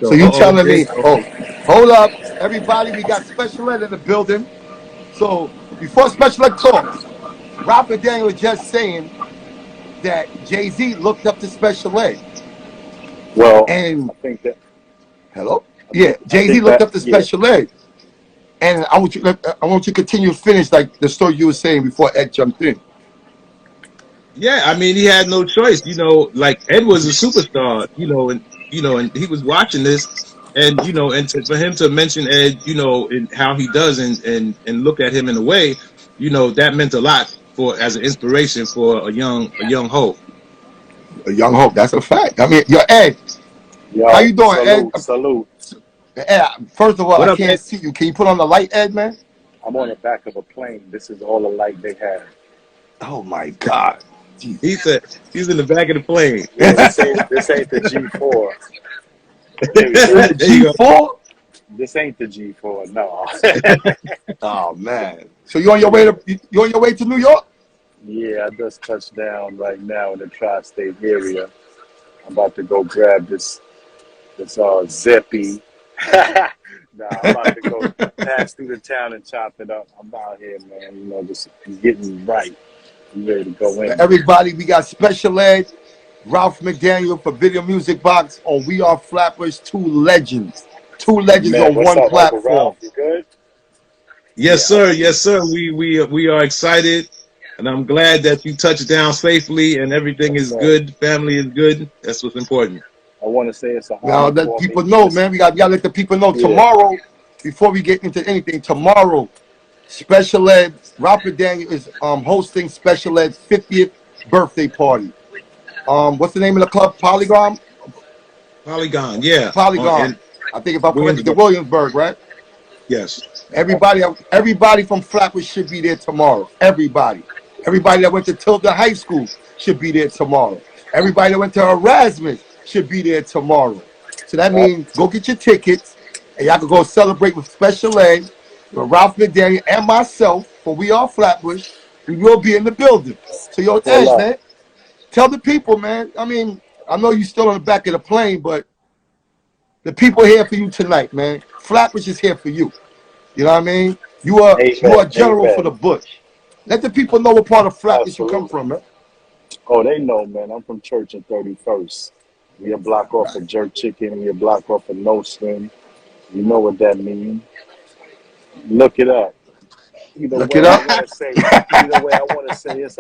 So you telling me, oh, hold up, everybody, we got special ed in the building. So before special ed talks, Ralph McDaniels was just saying that JayZ looked up to special ed. Well, And I think that. hello? Yeah, I JayZ think looked that. up to Yeah. special ed. And I want you to continue to finish like the story you were saying before Ed jumped in. Yeah, I mean, he had no choice. Like Ed was a superstar. And he was watching this, and for him to mention Ed, and how he does, and look at him in a way, that meant a lot for as an inspiration for a young hope. A young hope, that's a fact. I mean, yo, Ed, how Yo, you doing, Ed? salute. Ed, first of all, What I up, can't Ed? see you. Can you put on the light, Ed, man? I'm on the back of a plane. This is all the light they have. Oh my God. He said he's in the back of the plane. Yeah, this ain't the G4. There you go. G4? This ain't the G4. No. Oh man. So you on your way to New York? Yeah, I just touched down right now in the tri-state area. I'm about to go grab this Zippy. Nah, I'm about to go pass through the town and chop it up. I'm out here, man. Just getting right. I'm ready to go in. Everybody, we got special ed, Ralph McDaniel for Video Music Box on We Are Flatbush. Two legends Man, on what's one up, Uncle platform. Ralph? You good? Yes, sir. Yes, sir. We are excited, and I'm glad that you touched down safely and everything is good. Family is good. That's what's important. I want to say it's an Now honor let for people me. know, man. We gotta let the people know tomorrow. Before we get into anything, tomorrow, special ed, Ralph McDaniel is hosting special ed's 50th birthday party. What's the name of the club? Polygon, yeah. Polygon. I think if I'm correct, the Williamsburg, right? Yes. Everybody from Flatbush should be there tomorrow. Everybody that went to Tilda High School should be there tomorrow. Everybody that went to Erasmus should be there tomorrow. So that means go get your tickets, and y'all can go celebrate with special ed, with Ralph McDaniel and myself, for We Are Flatbush. We will be in the building. So yo, Ed, man, tell the people, man. I mean, I know you're still on the back of the plane, but the people are here for you tonight, man. Flatbush is here for you. You know what I mean? You are a general for the bush. Let the people know what part of Flatbush you come from, man. Oh, they know, man. I'm from Church and 31st. We a block off of Jerk Chicken. We a block off of No String. You know what that means. Look it up. Either way, I want to say it's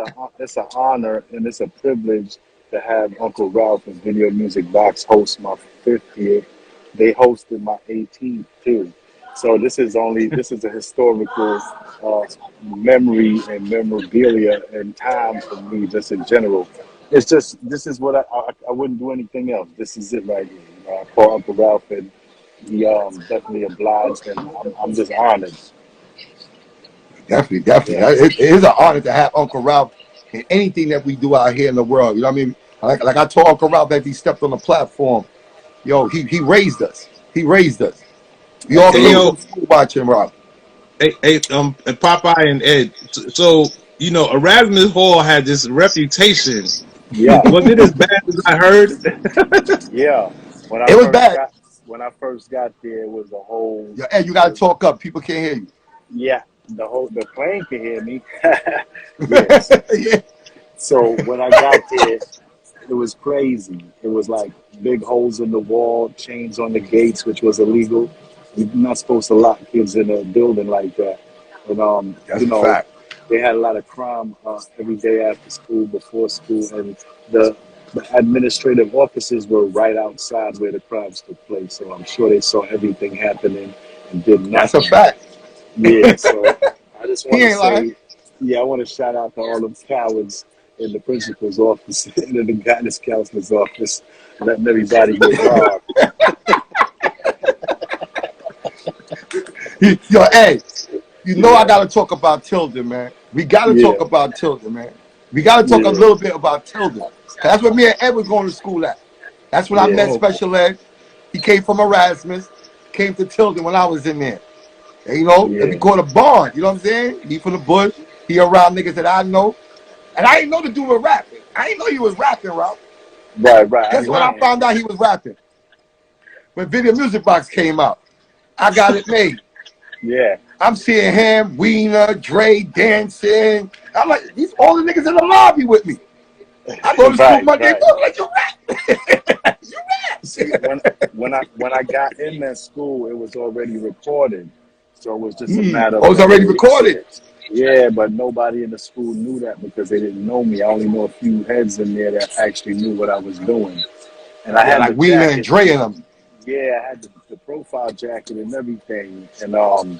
an honor and it's a privilege to have Uncle Ralph and Video Music Box host my 50th. They hosted my 18th too. So this is a historical memory and memorabilia and time for me, just in general. It's just, this is what I wouldn't do anything else. This is it right here. For Uncle Ralph, and he definitely obliged, and I'm just honored. Definitely. Yeah. It is an honor to have Uncle Ralph in anything that we do out here in the world. You know what I mean? Like I told Uncle Ralph that he stepped on the platform. Yo, he raised us. He raised us. We all came from school watching Ralph. Hey, Popeye and Ed. So Erasmus Hall had this reputation. Yeah. Was it as bad as I heard? Yeah. It was bad. When I first got there, it was a whole. Yo, Ed, you gotta talk up. People can't hear you. Yeah, the plane can hear me. Yes. Yeah. So when I got there, it was crazy. It was like big holes in the wall, chains on the gates, which was illegal. You're not supposed to lock kids in a building like that. And That's a fact. They had a lot of crime every day after school, before school, and the administrative offices were right outside where the crimes took place. So I'm sure they saw everything happening and did nothing. That's a fact. Yeah, so I just want to say, lying. I want to shout out to all them cowards in the principal's office and in the guidance counselor's office, letting everybody get robbed. Yo, Ed, I gotta talk about Tilden, man. We gotta talk about Tilden, man. We gotta talk a little bit about Tilden. That's where me and Ed was going to school at. That's when I met special ed. He came from Erasmus, came to Tilden when I was in there. And, we caught a bond. You know what I'm saying? He from the bush. He around niggas that I know. And I didn't know the dude was rapping. I didn't know he was rapping, Ralph. Right. Guess when I found out he was rapping? when Video Music Box came out. I Got It Made. Yeah. I'm seeing him, Wiener, Dre dancing. I'm like, these all the niggas in the lobby with me. I go to school Monday, like, you rap. You rap. See, when I got in that school, it was already recorded. So it was just a matter of it was already recorded. it. Yeah, but nobody in the school knew that because they didn't know me. I only know a few heads in there that actually knew what I was doing. And I had like the Wiener jacket. and Dre and them. Yeah, I had the profile jacket and everything. And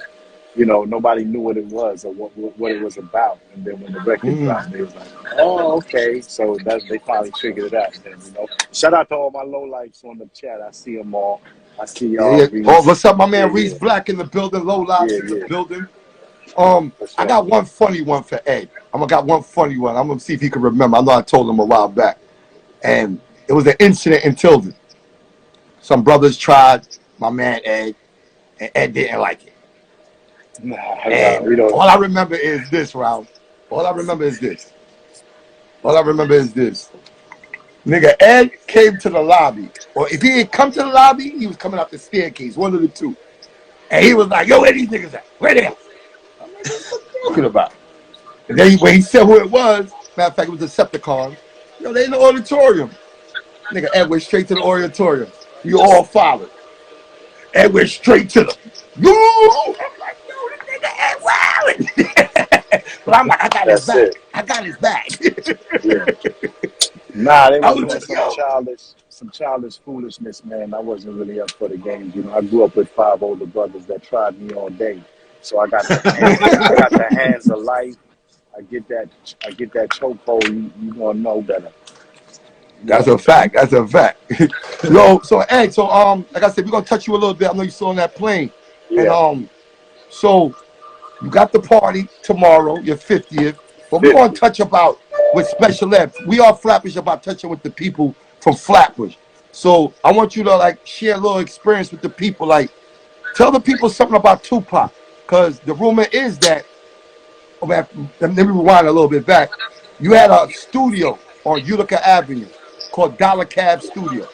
you know, nobody knew what it was or what it was about. And then when the record dropped, they was like, oh, okay. So they finally figured it out. Then, you know, shout out to all my lowlifes on the chat. I see them all. I see y'all. Yeah. Oh, what's up, my man? Yeah, Reese yeah. Black in the building. Low Locks in the Yeah. building. That's I right. got one funny one for Ed. got one funny one. I'm gonna see if he can remember. I know I told him a while back, and it was an incident in Tilden. Some brothers tried my man Ed, and Ed didn't like it. And We don't. all I remember is this, Ralph. All I remember is this. Nigga, Ed came to the lobby. Or if he didn't come to the lobby, he was coming up the staircase, one of the two. And he was like, yo, where these niggas at? Where they at? I'm like, what you talking about? And then when he said who it was, matter of fact, it was Decepticons. Yo, they in the auditorium. Nigga, Ed went straight to the auditorium. We all followed. Ed went straight to them. Yo! I'm like, yo, this nigga Ed wildin'. But I'm like, I got his back. I got his back. Yeah. Nah, they I was was doing like, some childish foolishness, man. I wasn't really up for the games. You know, I grew up with 5 older brothers that tried me all day. So I got the hands of life. I get that chokehold. You gonna know better. That's a fact. Yo, so Ed, like I said, we're gonna touch you a little bit. I know you saw on that plane. Yeah. And so you got the party tomorrow, your 50th. But we're gonna touch about with special ed. We are Flatbush about touching with the people from Flatbush. So I want you to like share a little experience with the people. Like tell the people something about Tupac. Cause the rumor is that let me rewind a little bit back. You had a studio on Utica Avenue called Dollar Cab Studio.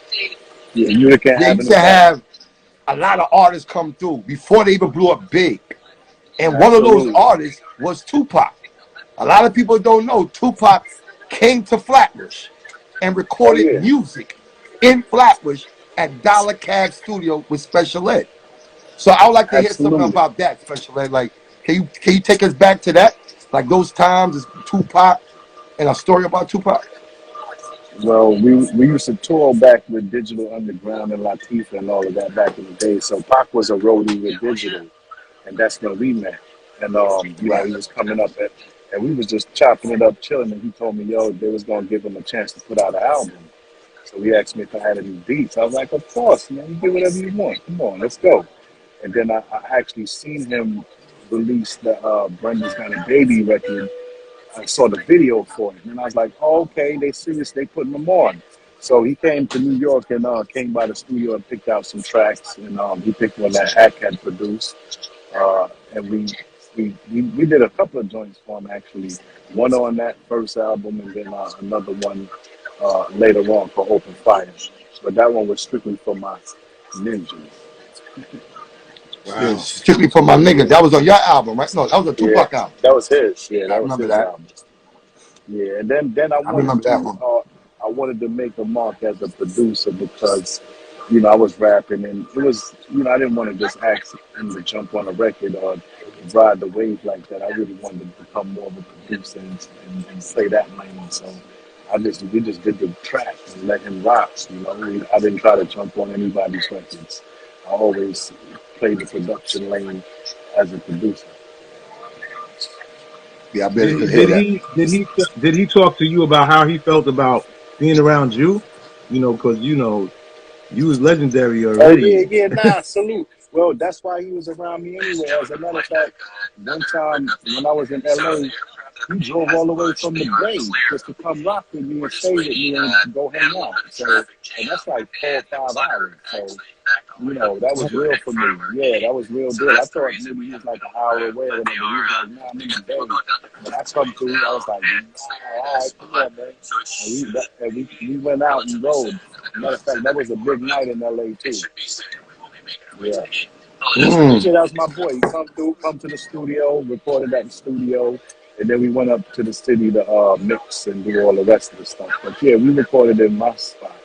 Yeah, Utica They used to have a lot of artists come through before they even blew up big. And one of those artists was Tupac. A lot of people don't know Tupac came to Flatbush and recorded music in Flatbush at Dollar Cab Studio with Special Ed. So I would like to hear something about that, Special Ed. Like, can you take us back to that? Like those times is Tupac and a story about Tupac? Well, we used to tour back with Digital Underground and Latifah and all of that back in the day. So Pac was a roadie with Digital, and that's when we met. And you know, he was coming up and we was just chopping it up, chilling. And he told me, yo, they was gonna give him a chance to put out an album. So he asked me if I had any beats. I was like, of course, man. You do whatever you want. Come on, let's go. And then I actually seen him release the Brenda's Got a Baby record. I saw the video for it, and I was like, oh, okay, they serious, they putting them on. So he came to New York and came by the studio and picked out some tracks, and he picked one that Hack had produced, and we did a couple of joints for him actually. One on that first album, and then another one later on for Open Fire. But that one was strictly for my ninjas. Wow. Yeah, strictly for my niggas. That was on your album, right? No, that was a Tupac album. That was his. Yeah, that was his that. album. Yeah, and then I wanted to make a mark as a producer because, you know, I was rapping and it was, you know, I didn't want to just ask him to jump on a record or ride the wave like that. I really wanted to become more of a producer and play that lane. So we just did the track and let him rock. You know, I didn't try to jump on anybody's records. I always played the production lane as a producer. Yeah, I bet did he talk to you about how he felt about being around you? You know, because you know you was legendary already. Oh yeah, salute. Well, that's why he was around me anyway. As a matter of fact, one time when I was in LA, He drove all the way from the Bay just to come rock with me and stay with me and go hang out. So, and that's like 4 or 5 hours. So, you know, that was real for me. Yeah, that was real deal. I thought maybe he was like an hour away or whatever. He was like, nah, I'm in the Bay. When I come through, I was like, all right, come on, man. And we went out and rode. Matter of fact, that was a big night in LA too. Yeah. Mm. Yeah, that was my boy. He come to the studio, recorded at the studio, and then we went up to the city to mix and do all the rest of the stuff. But yeah, we recorded in my spot.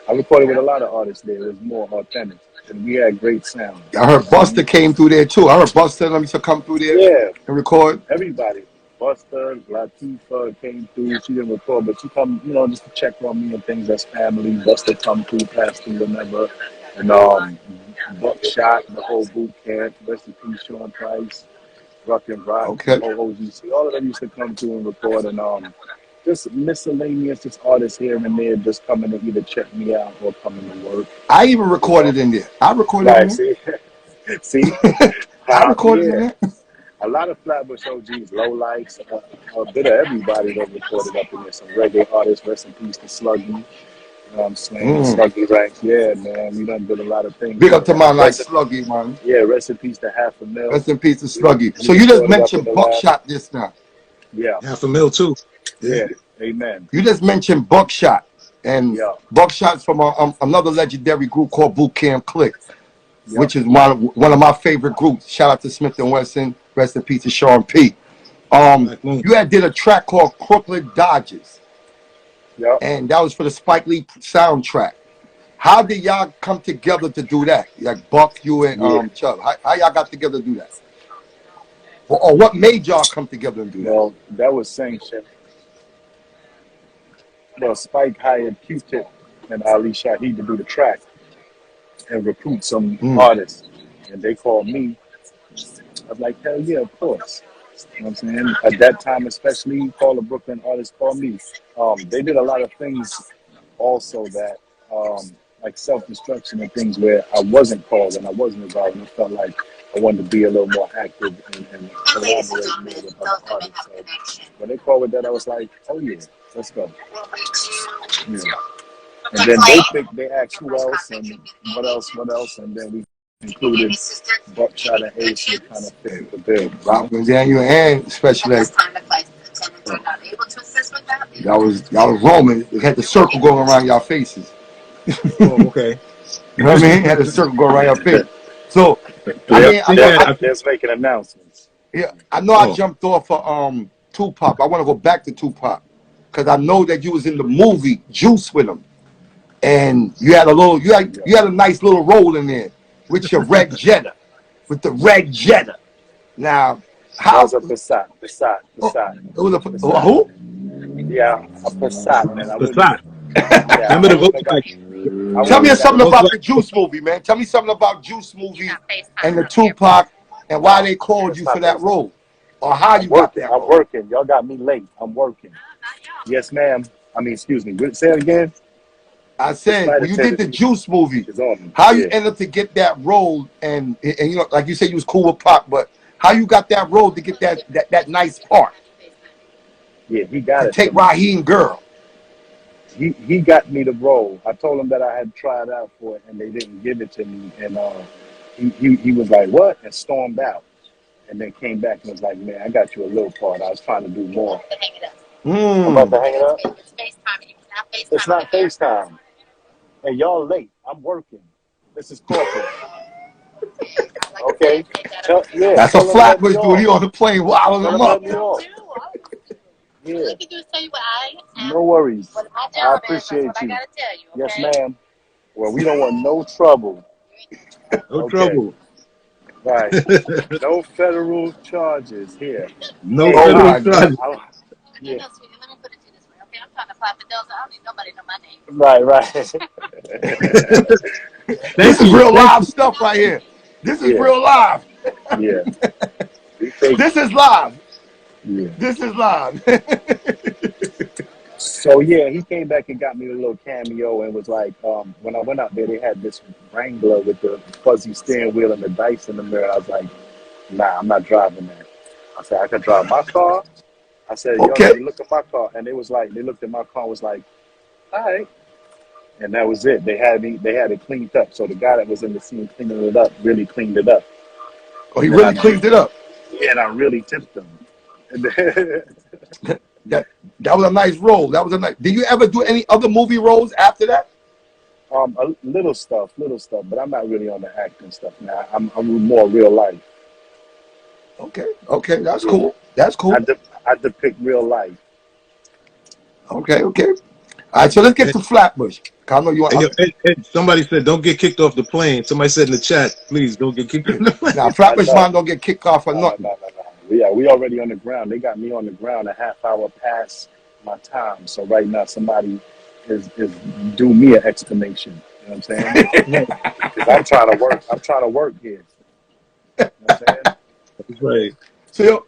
I recorded with a lot of artists there. It was more authentic, and we had great sound. I heard Buster came through there too. I heard Buster let me to come through there Yeah, and record. everybody. Buster, Latifah came through. She didn't record, but she come, you know, just to check on me and things. That's family. Buster come through, pass through, whenever. And Buckshot, the whole boot camp. Rest in peace, Shawn Price, Ruck and Rock, Okay. the whole OGC. All of them used to come through and record, and just miscellaneous, just artists here and there, just coming to either check me out or coming to work. I even recorded in there. I recorded Right, in there. see, I recorded in yeah. there. A lot of Flatbush OGs, low lights, a bit of everybody that recorded up in there. Some reggae artists, rest in peace to Sluggy. You know what I'm saying? Sluggy ranks, yeah, man. We done did a lot of things. Big up to my like Sluggy, man. Yeah, rest in peace to Half a Mil. Rest in peace to Sluggy. So you just mentioned Buckshot just now. Yeah. $500,000 too. Yeah. Amen. You just mentioned Buckshot, and Yeah. Buckshot's from another legendary group called Boot Camp Click, Yeah. which is one of my favorite groups. Shout out to Smith and Wesson. Rest in peace to Sean P. You had did a track called Crooklyn Dodgers. Yeah. And that was for the Spike Lee soundtrack. How did y'all come together to do that? Like Buck, you and Chubb. How y'all got together to do that? Or what made y'all come together and do that? Well, that was sanctioned. Well, Spike hired Q-Tip and Ali Shaheed to do the track and recruit some artists. And they called me. I was like, hell yeah, of course. You know what I'm saying? At that time, especially, all the Brooklyn artists called me. They did a lot of things also that, like self-destruction and things where I wasn't called and I wasn't involved, and I felt like I wanted to be a little more active and collaborate more with other artists. So when they called with that, I was like, oh yeah, let's go. Yeah. And then they asked who else and what else, and then we included Buckshot and Ace to kind of fit the bill. Rob Daniel and especially y'all was Roman. You had the circle going around y'all faces. Oh, okay. You know what I mean? Had a circle going around your face. So I Just making announcements. Yeah, I know I jumped off of Tupac. I want to go back to Tupac because I know that you was in the movie Juice with him, and you had a nice little role in there with your red Jetta, with the red Jetta. Now, how was a Passat. It was a who? Yeah, a Passat, man. Passat. Yeah, Remember the Volkswagen? Tell me something about the Juice movie, man. Tell me something about Juice movie and the Tupac and why they called you for that role, or how you got that. I'm working. Y'all got me late. I'm working. Yes, ma'am. I mean, excuse me. Say it again. I said when you did the Juice movie, how you ended up to get that role, and you know, like you said, you was cool with Pac, but how you got that role to get that nice part? Yeah, he got it. Take Raheem Girl. He got me the role. I told him that I had tried out for it, and they didn't give it to me. And he was like, "What?" and stormed out, and then came back and was like, "Man, I got you a little part. I was trying to do more." I'm about to hang it up. It's not FaceTime. And y'all late. I'm working. This is corporate. Okay. That's a Flatbush dude. He on the plane wilding them up. Yeah. No worries. I appreciate you. Yes, ma'am. Well, we don't want no trouble. No trouble. Right. No federal charges here. No federal charges. Yeah. Right. This is real live stuff right here. This is real live. Yeah. This is live. Yeah. This is live. So yeah, he came back and got me a little cameo and was like, when I went out there, they had this Wrangler with the fuzzy steering wheel and the dice in the mirror. I was like, nah, I'm not driving that. I said, I can drive my car I said, yo, let Okay. me look at my car. And they looked at my car and was like, all right. And that was it. They had it cleaned up. So the guy that was in the scene cleaning it up really cleaned it up. Oh, he And then really cleaned it up. and I really tipped them. And then, That that was a nice role. That was a nice. Did you ever do any other movie roles after that? a little stuff, but I'm not really on the acting stuff now. I'm more real life. Okay. Okay. That's Yeah. cool. That's cool. I depict real life. Okay. Okay. All right. So let's get to Flatbush. I know you And, want. and somebody said, don't get kicked off the plane. Somebody said in the chat, please don't get kicked off the plane. Now I Flatbush know. man don't get kicked off for nothing. No. Yeah, we already on the ground. They got me on the ground a half hour past my time. So right now somebody is due me an explanation. You know what I'm saying? 'Cause I'm trying to work. I'm trying to work here. You know what I'm saying? That's right. So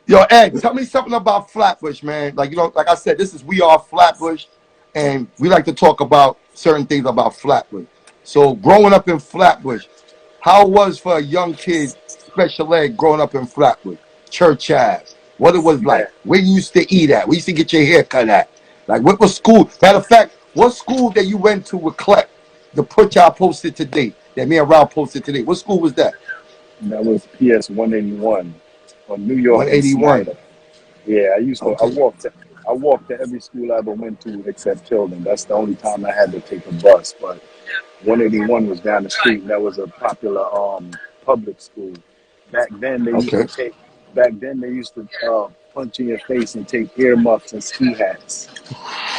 yo, Ed, tell me something about Flatbush, man. Like like I said, this is We Are Flatbush, and we like to talk about certain things about Flatbush. So growing up in Flatbush, how it was for a young kid, special ed, growing up in Flatbush, Church Ave, what it was Man, like, where you used to eat at, where you used to get your hair cut at, like what was school? Matter of fact, what school that you went to with Clec, the put y'all posted today, that me and Rob posted today? What school was that? that was PS 181 on New York and 181. Snyder. Yeah, I used to. Okay. I walked to every school I ever went to except Tilden. That's the only time I had to take a bus. But 181 was down the street. And that was a popular public school. Back then they used Okay. to take. Back then they used to punch in your face and take earmuffs and ski hats.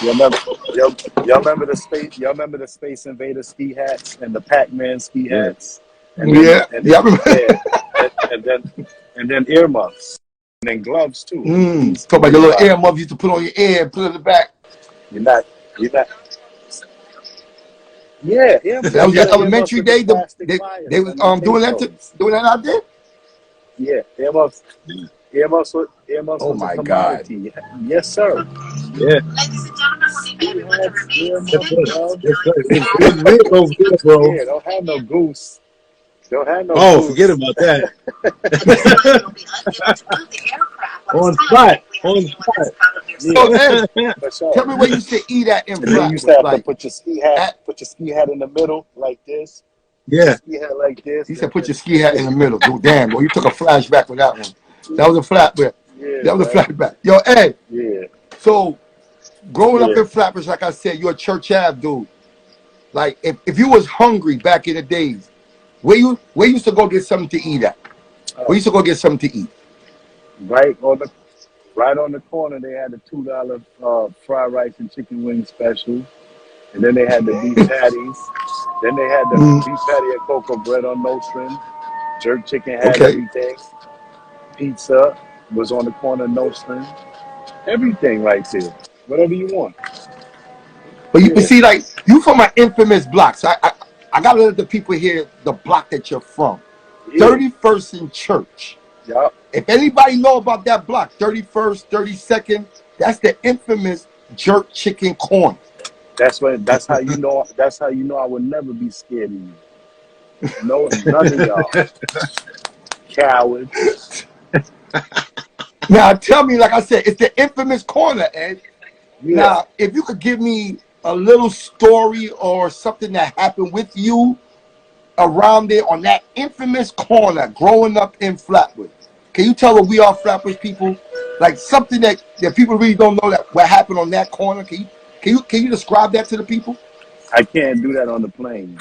You remember? Y'all remember the space? Y'all remember the Space Invader ski hats and the Pac-Man ski Yeah. hats? And then, Yeah. and Yeah. I then, remember. yeah, and then earmuffs. And then gloves too. Talk about your little ear muff you used to put on your ear and put it in the back. You're not. Yeah, earmuffs. That was your Yeah, earmuffs elementary with the day. plastic They wires was and the doing tape that those. doing that out there. Yeah, earmuffs. Earmuffs Oh was a my God. commodity. Yes, sir. Yeah. Ski hats, That's earmuffs, right. gloves. That's right. It was real over there, bro. Yeah, don't have no goose. Don't have no Oh, forget goose. about that. On spot. On spot. So Ed, For sure. tell me where you used to eat at in And then you used to Flatbush. have to Like put your ski hat in the middle like this. Yeah. Ski hat like this. he said, put your ski hat in the middle. Dude, damn, boy, you took a flashback with that one. That was a flashback. Yeah, That was a man. flashback. Yo, Ed. Yeah. So growing up Yeah. in Flatbush, like I said, you're a Church Ave dude. Like if you was hungry back in the days, where you used to go get something to eat at? Where you used to go get something to eat? Right on the corner, they had the $2 fried rice and chicken wing special, and then they had the beef patties. Then they had the beef patty and cocoa bread on Nostrum. Jerk chicken had Okay. everything. Pizza was on the corner, Nostrum. Everything right there. Whatever you want. But you Yeah. see, like you from an infamous block. So I gotta let the people hear the block that you're from. Yeah. 31st and Church. Yup. If anybody know about that block, 31st, 32nd, that's the infamous Jerk Chicken Corner. That's how you know. That's how you know I would never be scared of you. No, none of y'all cowards. Now tell me, like I said, it's the infamous corner, Ed. Yeah. Now, if you could give me a little story or something that happened with you around there on that infamous corner growing up in Flatbush. Can you tell what We Are Flatbush people? Like something that people really don't know that what happened on that corner. Can you describe that to the people? I can't do that on the plane.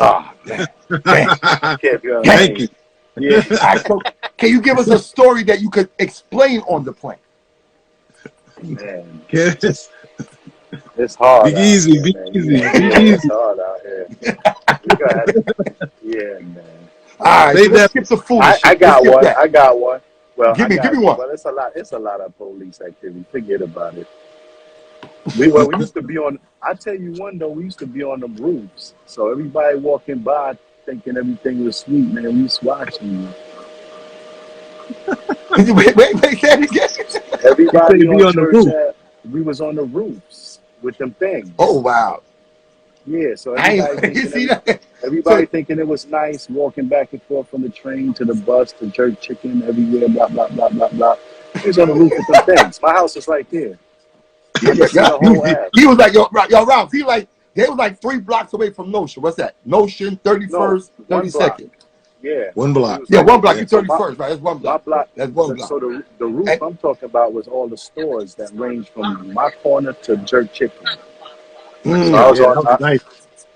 Ah, damn. I can't do that on the Thank plane. you. Yeah. All right, so can you give us a story that you could explain on the plane? Man, Yeah. it's hard. Be easy. Out Be here, man. easy. Yeah, Be it's easy. hard out here. We gotta, yeah, man. All right, Save so let's that. skip the foolish shit. I let's got skip one. that. I got one. Well, Give me one. Well, it's a lot. It's a lot of police activity. Forget about it. We used to be on. I tell you one though. We used to be on the roofs. So everybody walking by thinking everything was sweet, man. We was watching you. wait, say it again. Everybody You say be on on the church roof. we was on the roofs with them things. Oh wow. Yeah, so I everybody ain't, you thinking see that? everybody thinking it was nice walking back and forth from the train to the bus to jerk chicken everywhere, blah blah blah blah blah. He was on the roof with them things. My house was right there. You can see the whole Ave. He was like, yo, Ralph, they was like 3 blocks away from Notion. What's that? Notion, 31st, 32nd. Yeah. One block. Yeah, 1 block. You 31st, right? That's 1 block. My block. That's 1 block. So the roof I'm talking about was all the stores that range from my corner to Jerk Chicken. So I was nice.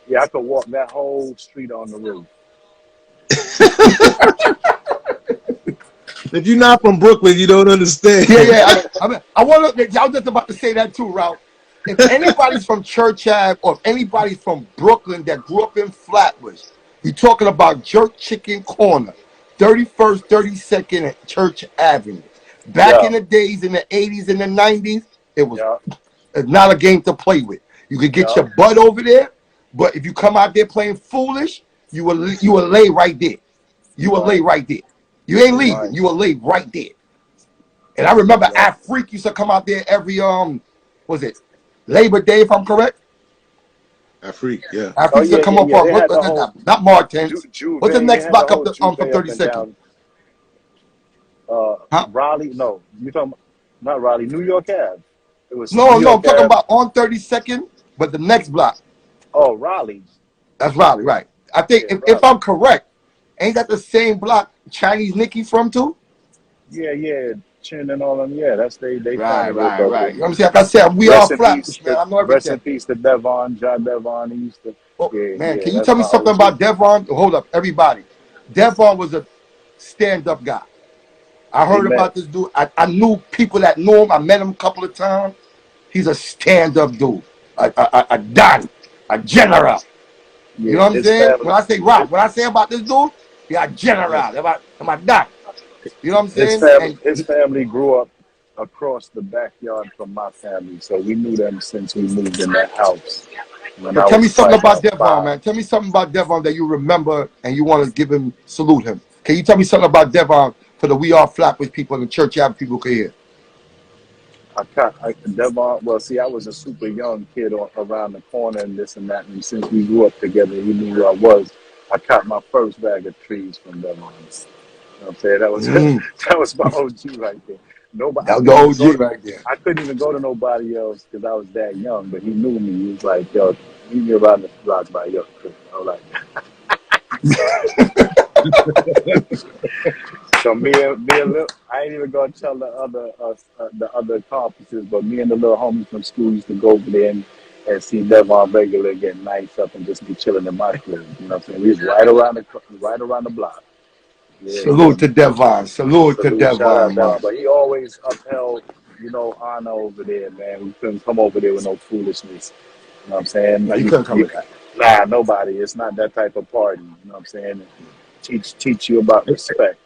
Yeah, I could walk that whole street on the roof. If you're not from Brooklyn, you don't understand. Yeah. I was just about to say that too, Ralph. If anybody's from Church Ave or if anybody's from Brooklyn that grew up in Flatbush, we're talking about Jerk Chicken Corner, 31st, 32nd at Church Avenue. Back in the days, in the 80s and the 90s, it was not a game to play with. You could get your butt over there, but if you come out there playing foolish, you will lay right there. You will lay right there. You ain't leaving. Right. You will lay right there. And I remember Freak used to come out there every was it Labor Day, if I'm correct? Freak, yeah. Freak used to come up on not Martins. What's the next block up from 32nd? Raleigh? No, you talking about, not Raleigh, New York Ave. It was I'm talking about on 32nd, but the next block. Oh, Raleigh. That's Raleigh, right? I think if I'm correct, ain't that the same block Chinese Nikki from too? Yeah. Chin and all them. Yeah, that's they. Right. You know what I'm saying? Like I said, we all Flatbush, man. I know everything. Rest in peace to Devon, John Devon. He used to. Man, can you tell me something about Devon? Hold up, everybody. Devon was a stand-up guy. I heard about this dude. I knew people that knew him. I met him a couple of times. He's a stand-up dude. A Don, a general. You know what I'm saying? When I say rock, when I say about this dude, a general. About that. You know what I'm saying? His family grew up across the backyard from my family, so we knew them since we moved in that house. Tell me something about Devon, man. Tell me something about Devon that you remember and you want to salute him. Can you tell me something about Devon for the We Are Flatbush people and the Church Ave people can hear? Devon, well, see, I was a super young kid around the corner and this and that, and since we grew up together, he knew who I was. I caught my first bag of trees from Devon. You know what I'm saying? That was my OG right there. That was the OG right there. I couldn't even go to nobody else because I was that young, but he knew me. He was like, yo, meet me around the block by your crib. I was like, so me and Lil, I ain't even gonna tell the other accomplices, but me and the little homies from school used to go over there and see Devon regular getting nice up and just be chilling in my crib. You know what I'm saying? We was right around the block. Yeah, salute to Devon. Salute to Devon. But he always upheld, honor over there, man. We couldn't come over there with no foolishness. You know what I'm saying? No, you couldn't come with that. Nah, nobody. It's not that type of party. You know what I'm saying? Teach you about respect.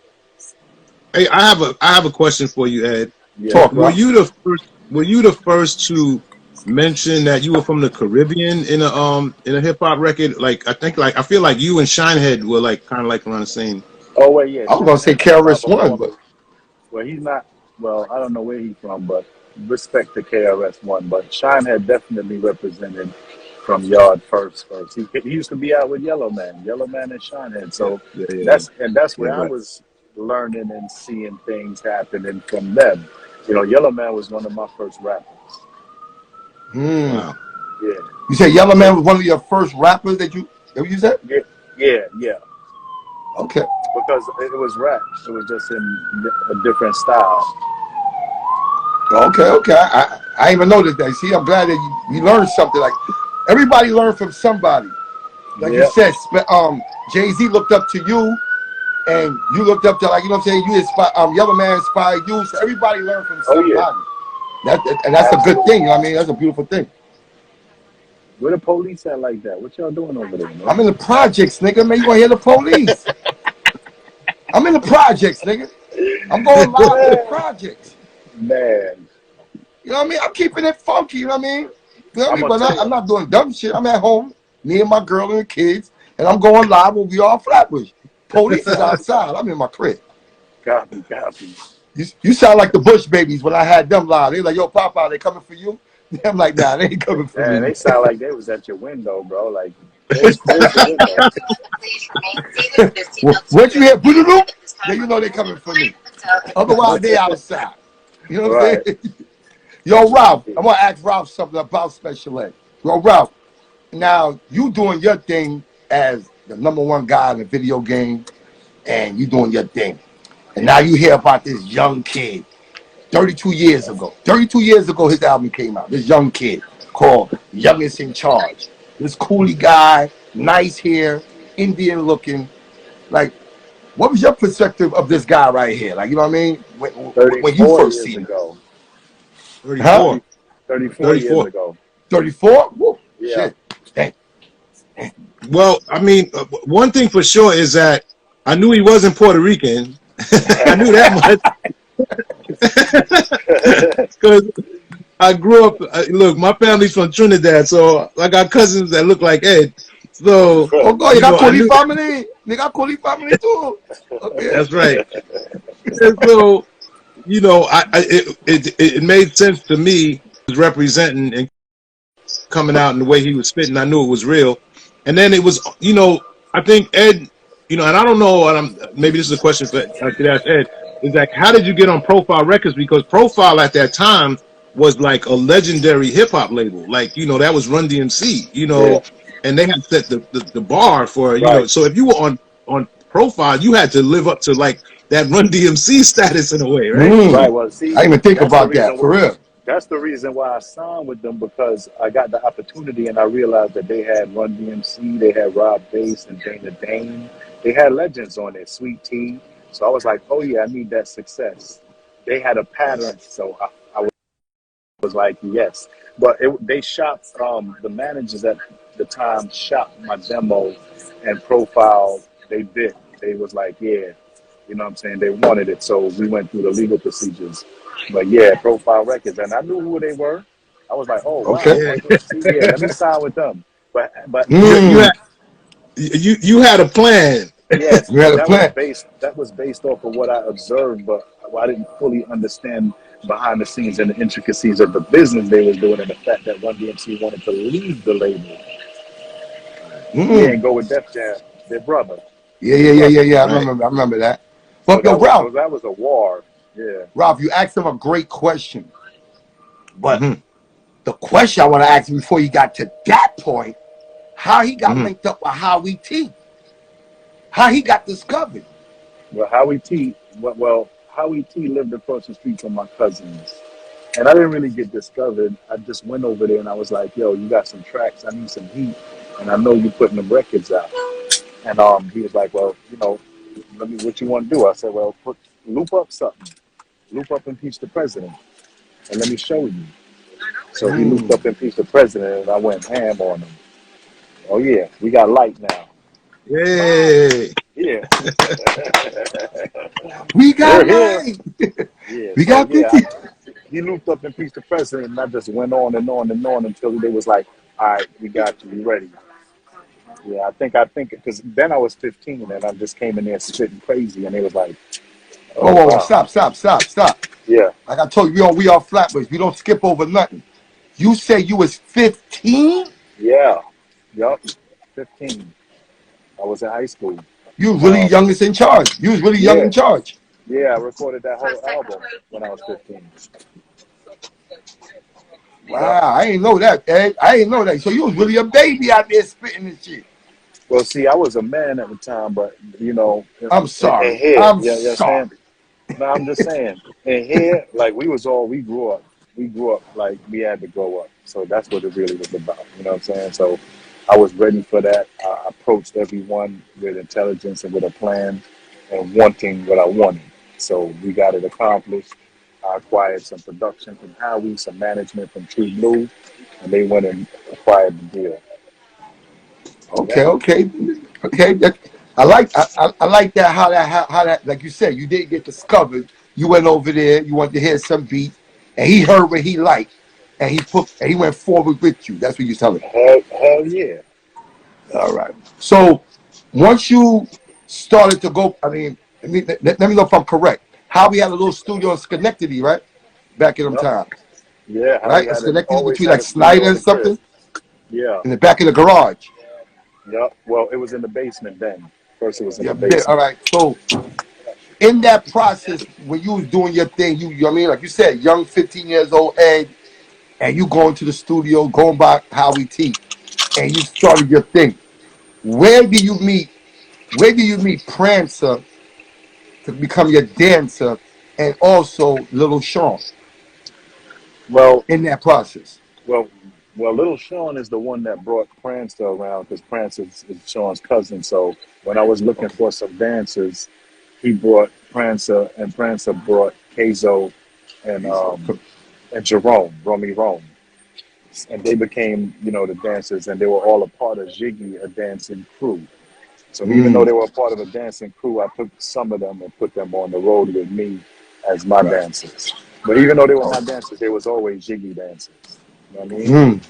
Hey, I have a question for you, Ed. Yeah. Were you the first to mention that you were from the Caribbean in a hip hop record? I feel like you and Shinehead were kind of around the same. Oh, well, yeah. I was going to say KRS-One, but... Well, he's not... Well, I don't know where he's from, but respect to KRS-One. But Shine had definitely represented from Yard first. He used to be out with Yellow Man and Shinehead. So that's where I was learning and seeing things happening from them. Yellow Man was one of my first rappers. Wow. Yeah. You said Yellow Man was one of your first rappers that you said? Yeah. Okay. Because it was rap. It was just in a different style. Okay. I even noticed that. See, I'm glad that you learned something. Like, everybody learned from somebody. Like you said, JayZ looked up to you, and you looked up to, you know what I'm saying? You inspired, Yellow Man inspired you. So everybody learned from somebody. And that's a good thing. You know what I mean? That's a beautiful thing. Where the police at like that? What y'all doing over there, man? I'm in the projects, nigga. Man, you gonna hear the police? I'm in the projects, nigga. I'm going live in the projects. Man. You know what I mean? I'm keeping it funky, you know what I mean? You know what I mean? But I'm not doing dumb shit. I'm at home, me and my girl and the kids, and I'm going live with We Are Flatbush. Police is outside. I'm in my crib. Copy. You sound like the Bush babies when I had them live. They like, yo, Papa, they coming for you? I'm like, nah, they ain't coming for me. They sound like they was at your window, bro. Like, there's the window. Once you hear boo-doo-doo, then you know they coming for me. Otherwise, they outside. You know what I'm Right. saying? Yo, Ralph, I'm gonna ask Ralph something about special ed. Yo, Ralph, now you doing your thing as the #1 guy in the video game, and you doing your thing. And now you hear about this young kid, 32 years ago. 32 years ago, his album came out. This young kid called Youngest in Charge. This coolie guy, nice hair, Indian looking. Like, what was your perspective of this guy right here? Like, you know what I mean? When you 34 first years seen him. ago. Huh? 34. 34 years 34. ago. 34? Whoa, Yeah. shit. Dang. Well, I mean, one thing for sure is that I knew he wasn't Puerto Rican. I knew that much. Because I grew up, look, my family's from Trinidad, so I got cousins that look like Ed. So, Oh, God, you got I coolie knew family. They got coolie family too. Okay. that's right. And so, it made sense to me representing and coming out in the way he was spitting. I knew it was real. And then it was, I think Ed, and I don't know, and maybe this is a question for I could ask Ed, is like, how did you get on Profile Records? Because Profile at that time was like a legendary hip hop label. Like, that was Run DMC, Yeah. and they had set the bar for, Right. so if you were on Profile, you had to live up to like that Run DMC status in a way, right? Right. Well, see, I didn't even think that's the about reason that, for real. that's the reason why I signed with them, because I got the opportunity and I realized that they had Run DMC, they had Rob Bass and Dana Dane. They had legends on there, Sweet Tea. So I was like, oh yeah, I need that success. They had a pattern, so I was like, yes. But they shot, the managers at the time shot my demo and Profile, they bit. They was like, yeah, you know what I'm saying? They wanted it. So we went through the legal procedures. But yeah, Profile Records. And I knew who they were. I was like, oh, wow. Okay. Yeah. Yeah, let me sign with them. But You had you had a plan. yes, You had a plan. that was based off of what I observed, but I didn't fully understand behind the scenes and the intricacies of the business they was doing, and the fact that Run DMC wanted to leave the label. Yeah, and go with Def Jam, their brother. Yeah. Right. I remember that. So But yo, Ralph, that was a war. Yeah. Ralph, you asked him a great question. But Mm-hmm. the question I want to ask you before you got to that point, how he got linked up with Howie T. How he got discovered. Well, Howie T lived across the street from my cousins. And I didn't really get discovered. I just went over there and I was like, yo, you got some tracks, I need some heat. And I know you putting the records out. And he was like, well, what you want to do? I said, well, loop up something. Loop up Impeach the President. And let me show you. So he looped up Impeach the President and I went ham on him. Oh yeah, we got light now. Yay. Yeah. We got We're light. Yeah. We So got yeah, 50. he looped up Impeach the President and I just went on and on and on until they was like, all right, we got you, we ready. Yeah, I think because then I was 15 and I just came in there spitting crazy and they was like, oh Oh, wow. stop. Yeah. Like I told you, we are Flatbush. We don't skip over nothing. You say you was 15? Yeah. Yup. 15. I was in high school. You was really youngest in charge. You was really young Yeah. in charge. Yeah, I recorded that whole album when I was 15. Wow, I ain't know that, Ed. I ain't know that. So you was really a baby out there spitting this shit. Well, see, I was a man at the time, but I'm sorry. And here, I'm yeah, sorry. no, I'm just saying. And here, like we grew up. We grew up like we had to grow up. So that's what it really was about. You know what I'm saying? So I was ready for that. I approached everyone with intelligence and with a plan and wanting what I wanted. So we got it accomplished. I acquired some production from Howie, some management from True Blue, and they went and acquired the deal. Okay. I like that. How that like you said, you didn't get discovered. You went over there. You wanted to hear some beats, and he heard what he liked, and he went forward with you. That's what you're telling me. Hell yeah. All right. So once you started to go, let me know if I'm correct. Howie had a little studio in Schenectady, right? Back in them times, Yeah, right? Howie Schenectady always between had like a studio Snyder in and the crib. something Yeah. in the back of the garage. Yep. Well, it was in the basement then. First, it was in Yeah, the basement. all right. So in that process, when you was doing your thing, you know what I mean? Like you said, young 15 years old Ed, and you going to the studio, going by Howie T, and you started your thing. Where do you meet? Where do you meet Prancer to become your dancer, and also Little Shawn Well, in that process? well, Little Shawn is the one that brought Prancer around because Prancer is Shawn's cousin. So when I was looking Okay. for some dancers, he brought Prancer, and Prancer brought Kazo and Jerome, Romy Rome, and they became, the dancers, and they were all a part of Zhiggie, a dancing crew. So even though Mm, they were a part of a dancing crew, I took some of them and put them on the road with me as my right. dancers. But even though they were my Okay. dancers, they was always Zhiggie dancers. You know what I mean? Mm.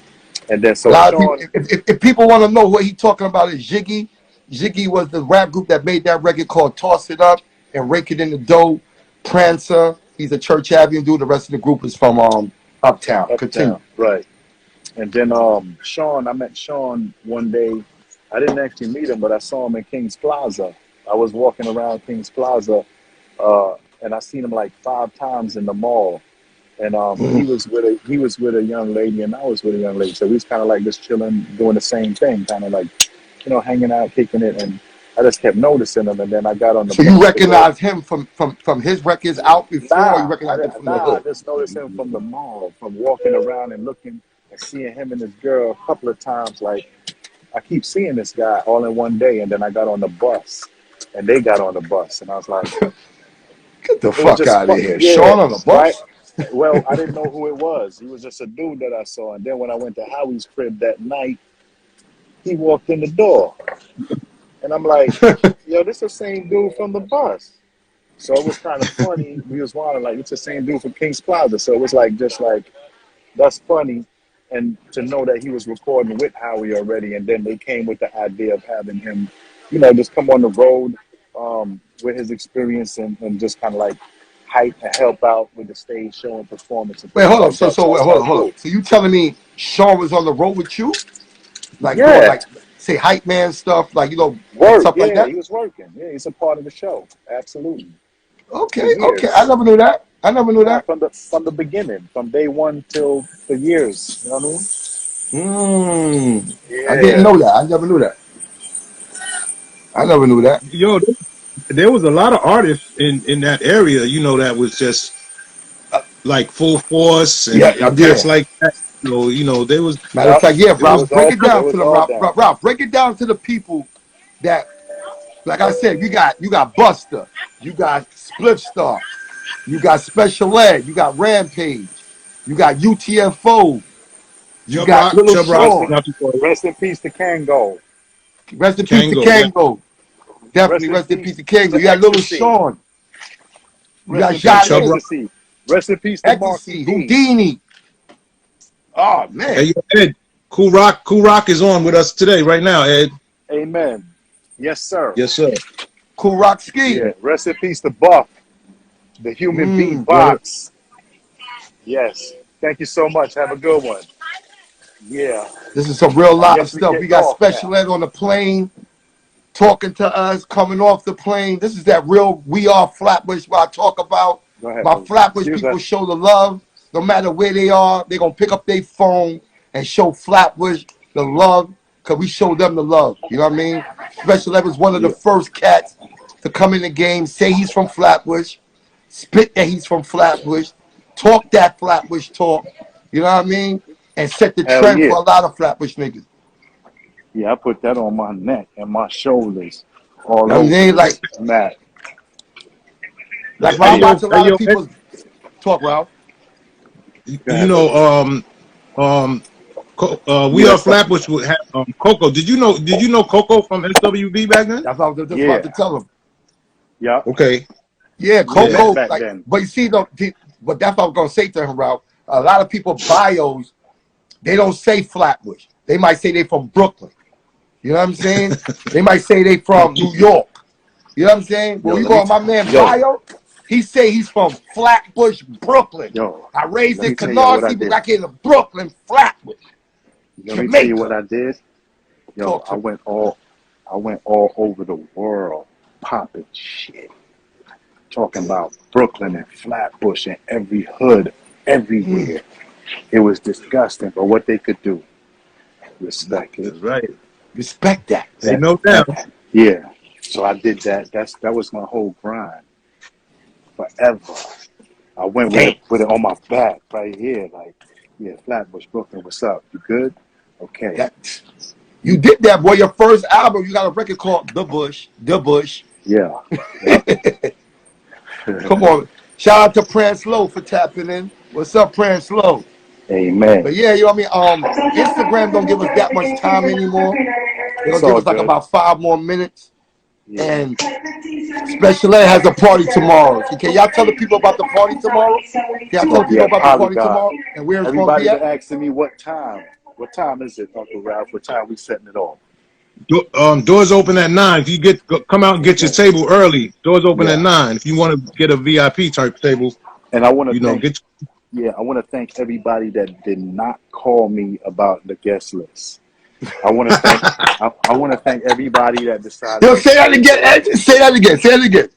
And then A so lot of people, Shawn, if people want to know what he talking about, is Zhiggie. Zhiggie was the rap group that made that record called "Toss It Up" and "Rake It in the Dough." Prancer, he's a Church Avenue dude. The rest of the group is from Uptown. Uptown, Continue. right? And then Shawn, I met Shawn one day. I didn't actually meet him, but I saw him in King's Plaza. I was walking around King's Plaza, and I seen him like 5 times in the mall. And he Mm. was with a young lady, and I was with a young lady. So we was kind of like just chilling, doing the same thing, kind of like, hanging out, kicking it. And I just kept noticing him. And then I got on the So you bus to go. recognize him from his records out before, or you recognize him from the I hood? just noticed him from the mall, from walking around and looking and seeing him and his girl a couple of times. Like I keep seeing this guy all in one day, and then I got on the bus, and they got on the bus, and I was like, Get the it was fuck just out of fun. here. Yeah, Sean on the right. bus? Well, I didn't know who it was. He was just a dude that I saw, and then when I went to Howie's crib that night, he walked in the door, and I'm like, yo, this is the same dude from the bus. So it was kind of funny. We was wondering, like, it's the same dude from King's Plaza. So it was like, just like, that's funny. And to know that he was recording with Howie already, and then they came with the idea of having him, just come on the road with his experience and just kind of like hype and help out with the stage show and performance and Wait, things hold up. like that. So I Wait, hold on, started hold on. cool. So you telling me Sean was on the road with you? Like doing Yeah, like say hype man stuff, like and work. stuff like Yeah, that? he was working. Yeah, he's a part of the show. Absolutely. For Okay, okay. I years. never knew that. I never knew Nah, that. from the beginning, from day one till for years. You know what I mean? I didn't Yeah. know that. I never knew that. I never knew that. Yo, there was a lot of artists in that area, that was just like Full Force Yeah, and cats yeah. like that. So, there was Matter of Yep. fact, yeah, it was Ralph, break it It down to was them, all Ralph. down. Ralph, break it down to the people that, like I said, you got Buster, you got Spliff Star, you got Special Ed, you got Rampage, you got UTFO, you got Little Chub Rock, Rest in, Shawn. not too far. rest in peace to Kango. Rest in peace to Kango, yeah. Kango. Rest Definitely in rest in peace peace to Kango. to You got Little Ecstasy. Shawn. You Rest got in peace to Chub Jade, Rock. Ecstasy. Rest in peace to Marky Ecstasy, D. Houdini. Oh Hey, man. yo, Ed, Cool Rock is on with us today, right now, Ed. Amen. Yes, sir. Yes, sir. Cool Rock Ski. Yeah. Rest in peace to Buff, the human Word. beatbox. Yes. Thank you so much. Have a good one. Yeah. This is some real I live guess we stuff. We getting got off now. Special Ed on the plane, talking to us, coming off the plane. This is that real We Are Flatbush what I talk about. Go ahead, My brother. Flatbush Excuse me. people show the love. No matter where they are, they're going to pick up their phone and show Flatbush the love because we show them the love. You know what I mean? Special Ed was one of the Yeah. first cats to come in the game, say he's from Flatbush, spit that he's from Flatbush, talk that Flatbush talk. You know what I mean? And set the Hell trend yeah. for a lot of Flatbush niggas. Yeah, I put that on my neck and my shoulders all You know what I over mean? this mat. Like when I Yeah. watch a lot of Ed, people talk, Ralph. Go you ahead, know, brother. We Yeah, Are Flatbush would have Coco. Did you know Coco from SWV back then? That's what I was just about to yeah. tell him. Yep. Okay. Yeah, We Yeah. met Coco, back like, then. but you see, but that's what I was gonna say to him, Ralph. A lot of people bios, they don't say Flatbush. They might say they from Brooklyn. You know what I'm saying? They might say they from New York. You know what I'm saying? But Yo, when you let go me on my man yo, bio, he say he's from Flatbush, Brooklyn. yo, I raised let in me tell y'all what I Canarsie, but did. I came to Brooklyn, Flatbush, Let me tell you what Jamaica. I did. Yo, Talk to me. I went all over the world popping shit. talking about Brooklyn and Flatbush and every hood, everywhere. It was disgusting, but what they could do, respect it. That's right. Respect that. Ain't no doubt. Yeah. So I did that. That was my whole grind forever. I went with it on my back right here, like, yeah, Flatbush, Brooklyn, what's up? You good? Okay. You did that, boy. Your first album, you got a record called The Bush. The Bush. Yeah. Come on. Shout out to Prancer for tapping in. What's up, Prancer? Amen. But yeah, you know what I mean? Instagram don't give us that much time anymore. They'll give us like about 5 more minutes. Yeah. And Special Ed has a party tomorrow. So can y'all tell the people about the party tomorrow? Can y'all tell the people about the party tomorrow? And where it's going to be at? Everybody asking me what time. What time is it, Uncle Ralph? What time we setting it off? Doors open at 9. If you come out and get your table early, doors open at 9. If you want to get a VIP type table, and I want to I want to thank everybody that did not call me about the guest list. I want to thank everybody that decided. Yo, say that again. Say that again. Say that again.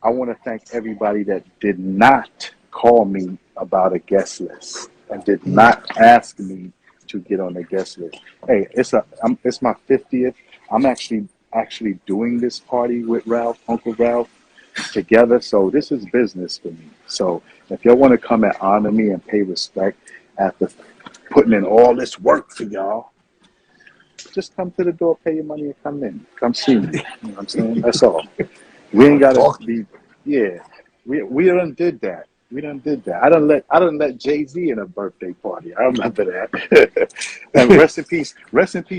I want to thank everybody that did not call me about a guest list and did not ask me to get on the guest list. Hey, it's my 50th. I'm actually doing this party with Uncle Ralph, together. So this is business for me. So if y'all want to come and honor me and pay respect after putting in all this work for y'all, just come to the door, pay your money, and come in. Come see me. You know what I'm saying? That's all. We ain't gotta be. Yeah, we done did that. We done did that. I done let JayZ in a birthday party. I remember that. And rest in peace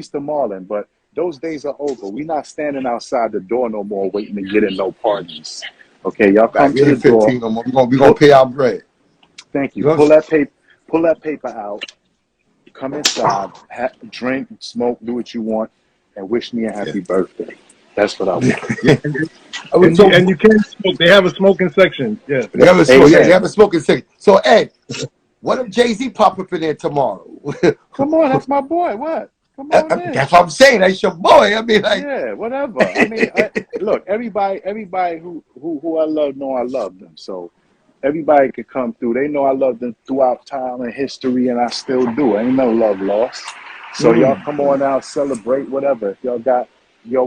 to Marlon. But those days are over. We not standing outside the door no more, waiting to get in no parties. Okay, y'all come to the door. No more. We gonna pay our bread. Thank you. Pull that paper out. Come inside, drink, smoke, do what you want, and wish me a happy birthday. That's what I want. And you can smoke. They have a smoking section. Yeah. They have a smoking section. So, Ed, what if JayZ pop up in there tomorrow? Come on, that's my boy. What? Come on in. That's what I'm saying. That's your boy. I mean, like, yeah, whatever. I mean, look, everybody who I love know I love them. So everybody could come through. They know I love them throughout time and history, and I still do. Ain't no love lost. So y'all come on out, celebrate, whatever. If y'all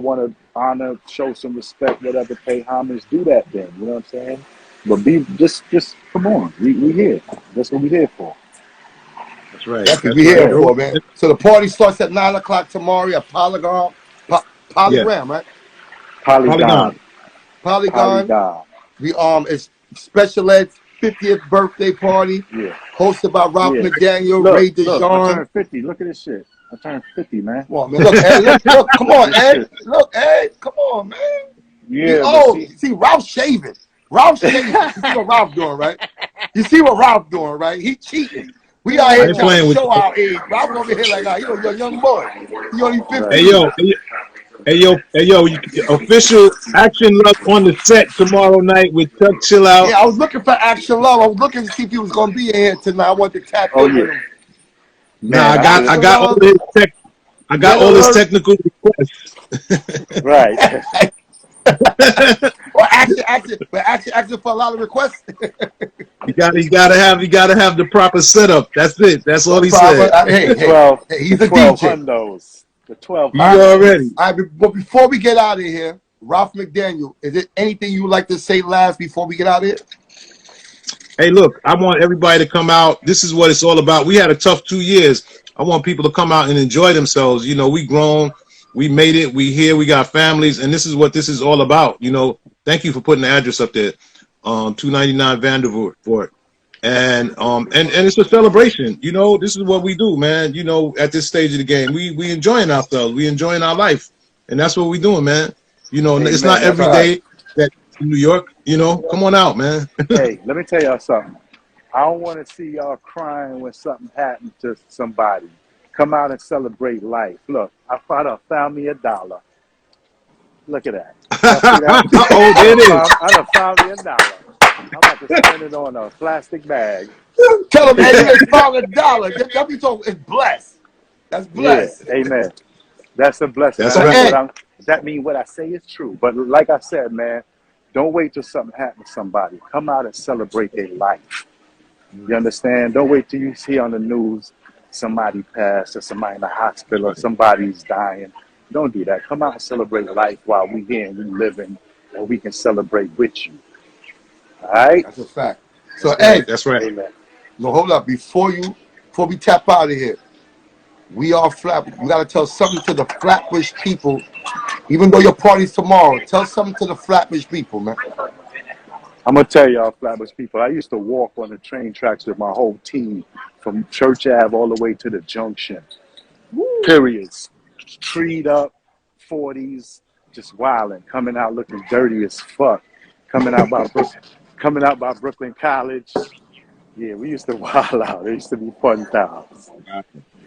want to honor, show some respect, whatever, pay homage, do that then. You know what I'm saying? But just come on. We here. That's what we here for. That's right. That's what we here for, man. So the party starts at 9 o'clock tomorrow at Polygon, right? Polygon. We it's Special Ed's 50th birthday party, hosted by Ralph McDaniels, Ray DeJean. I turned 50. Look at this shit. I turned 50, man. Come on, man. Look, Ed, look, come on, Ed. Look, Ed, come on, man. Yeah. Oh, see, Ralph shaving. You see what Ralph doing, right? He cheating. We out here trying to show our age. Ralph over here like, you're a young boy. He only 50. Hey yo, official Action Love on the set tomorrow night with Chuck Chill Out. Yeah, I was looking for Action Love. I was looking to see if he was going to be in here tonight. I wanted to tap in with him. Nah, I got all his technical requests. Right. Well, action for a lot of requests. You gotta have the proper setup. That's it. That's all he said. Hey, he's a 12 DJ. Hundos. The 12. You already. All right, but before we get out of here, Ralph McDaniel, is there anything you would like to say last before we get out of here? Hey, look, I want everybody to come out. This is what it's all about. We had a tough 2 years. I want people to come out and enjoy themselves. You know, we grown, we made it, we here, we got families, and this is what this is all about. You know, thank you for putting the address up there, 299 Vandervoort. And it's a celebration. You know, this is what we do, man. You know, at this stage of the game, we enjoying ourselves, we enjoying our life, and that's what we doing, man. You know, it's not every day that in New York. You know, come on out, man. Hey, let me tell y'all something. I don't want to see y'all crying when something happened to somebody. Come out and celebrate life. Look, I found me $1. Look at that. Oh, there it is. I done found me $1. I'm about to spend it on a plastic bag. Tell him, hey, you found $1. Y'all be talking, it's blessed. That's blessed. Yeah, amen. That's a blessing. That's right. That means what I say is true. But like I said, man, Don't wait till something happens to somebody. Come out and celebrate their life. You understand? Don't wait till you see on the news somebody passed or somebody in the hospital or somebody's dying. Don't do that. Come out and celebrate life while we here and we living, and we can celebrate with you. All right? That's a fact. So, Hey, Ed, that's right. Amen. no, hold up. Before we tap out of here, we are Flatbush. You got to tell something to the Flatbush people. Even though your party's tomorrow, tell something to the Flatbush people, man. I'm going to tell y'all, Flatbush people, I used to walk on the train tracks with my whole team from Church Ave all the way to the junction. Periods. Treed up, 40s, just wilding, coming out looking dirty as fuck. Coming out by Brooklyn College. Yeah, we used to wild out. It used to be fun times.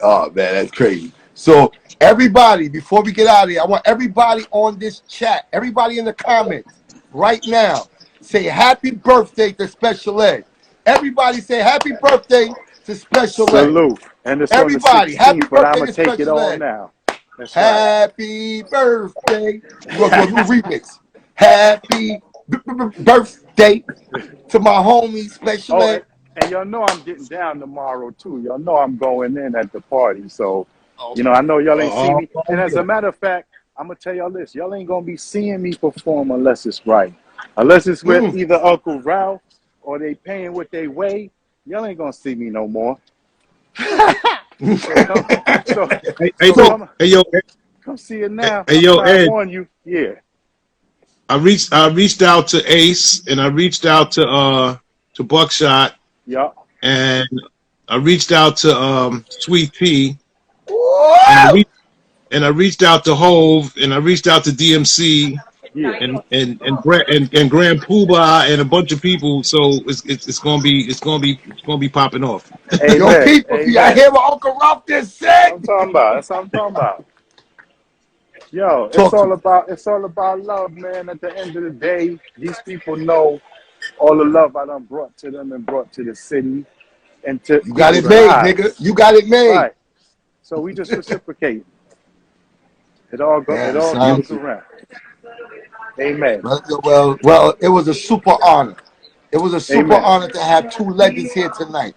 Oh, man, that's crazy. So, everybody, before we get out of here, I want everybody on this chat, everybody in the comments right now, say happy birthday to Special Ed. Everybody say happy birthday to Special Ed. Salute. And it's Everybody, on the 16th, happy but I'm birthday going to to take it Special all Ed. now. That's right. Happy birthday. We're going to do a new remix. Happy birthday to my homie Special Oh, Ed. and y'all know I'm getting down tomorrow, too. Y'all know I'm going in at the party. So, you know, I know y'all ain't see me. And as a matter of fact, I'm going to tell y'all this. Y'all ain't going to be seeing me perform unless it's right. Unless it's with either Uncle Ralph or they paying what they weigh, y'all ain't going to see me no more. Come see it now. Hey, yo, I'm Ed. on you. Yeah. I reached out to Ace and I reached out to Buckshot. Yeah. And I reached out to Sweet Pea. And I reached out to Hove and I reached out to DMC. Yeah. And Grand Poobah and a bunch of people, so it's gonna be popping off. Amen. Yo, people, Amen. I hear what Uncle Ralph just said. That's what I'm talking about. Yo, it's all about love, man. At the end of the day, these people know all the love I done brought to them and brought to the city and to you got it made, nigga. You got it made. Right. So we just reciprocate. It all goes around. Amen. Well, it was a super honor. It was a super honor to have two legends here tonight.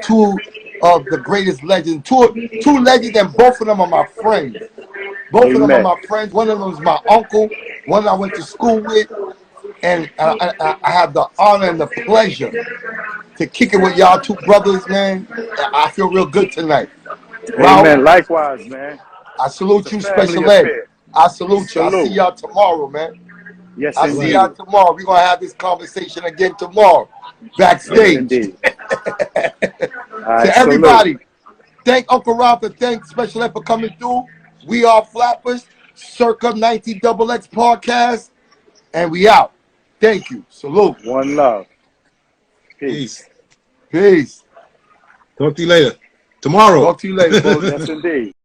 Two of the greatest legends. Two legends, and both of them are my friends. Both of them are my friends. One of them is my uncle. One I went to school with. And I have the honor and the pleasure to kick it with y'all two brothers, man. I feel real good tonight. Amen. Likewise, man. I salute you, Special Ed. I salute you. I'll see y'all tomorrow, man. Yes, I'll see y'all tomorrow. We're going to have this conversation again tomorrow. Backstage. Yes, To everybody, thank Uncle Ralph and thank Special Ed for coming through. We are Flatbush, CIRCA 90XX podcast, and we out. Thank you. Salute. One love. Peace. Peace. Talk to you later. Tomorrow. Talk to you later, folks. Yes, indeed.